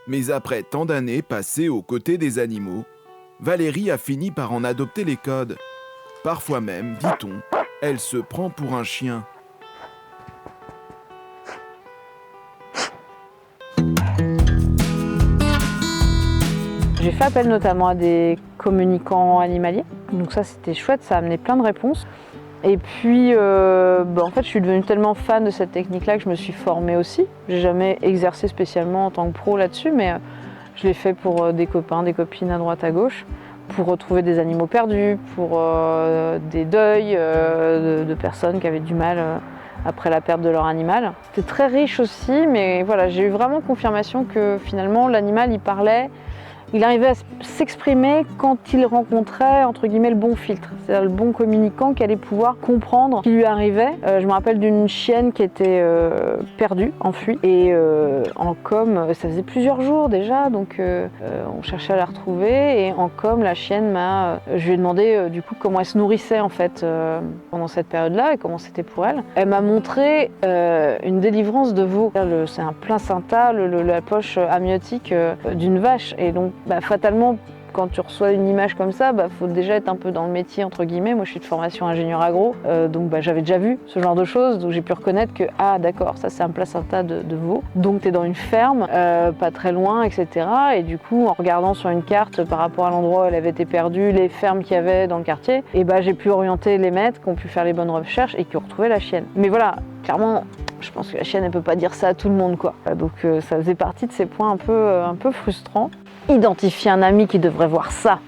Mais après tant d'années passées aux côtés des animaux, Valérie a fini par en adopter les codes. Parfois même, dit-on, elle se prend pour un chien. J'ai fait appel notamment à des communicants animaliers, donc ça c'était chouette, ça a amené plein de réponses. Et puis en fait je suis devenue tellement fan de cette technique-là que je me suis formée aussi. J'ai jamais exercé spécialement en tant que pro là-dessus, mais je l'ai fait pour des copains, des copines à droite à gauche, pour retrouver des animaux perdus, pour des deuils de personnes qui avaient du mal après la perte de leur animal. C'était très riche aussi, mais voilà, j'ai eu vraiment confirmation que finalement l'animal il parlait. Il arrivait à s'exprimer quand il rencontrait entre guillemets le bon filtre, c'est-à-dire le bon communicant qui allait pouvoir comprendre ce qui lui arrivait. Je me rappelle d'une chienne qui était perdue, enfuie, et en com, ça faisait plusieurs jours déjà, donc on cherchait à la retrouver, et en com, la chienne je lui ai demandé du coup comment elle se nourrissait en fait pendant cette période-là et comment c'était pour elle. Elle m'a montré une délivrance de veau. C'est un placenta, la poche amniotique d'une vache, et donc fatalement, quand tu reçois une image comme ça, faut déjà être un peu dans le métier, entre guillemets. Moi, je suis de formation ingénieur agro, donc j'avais déjà vu ce genre de choses, donc j'ai pu reconnaître que, ah d'accord, ça c'est un placenta de veau. Donc tu es dans une ferme, pas très loin, etc. Et du coup, en regardant sur une carte par rapport à l'endroit où elle avait été perdue, les fermes qu'il y avait dans le quartier, et j'ai pu orienter les maîtres qui ont pu faire les bonnes recherches et qui ont retrouvé la chienne. Mais voilà, clairement, je pense que la chienne, elle peut pas dire ça à tout le monde, quoi. Donc ça faisait partie de ces points un peu frustrants. Identifier un ami qui devrait voir ça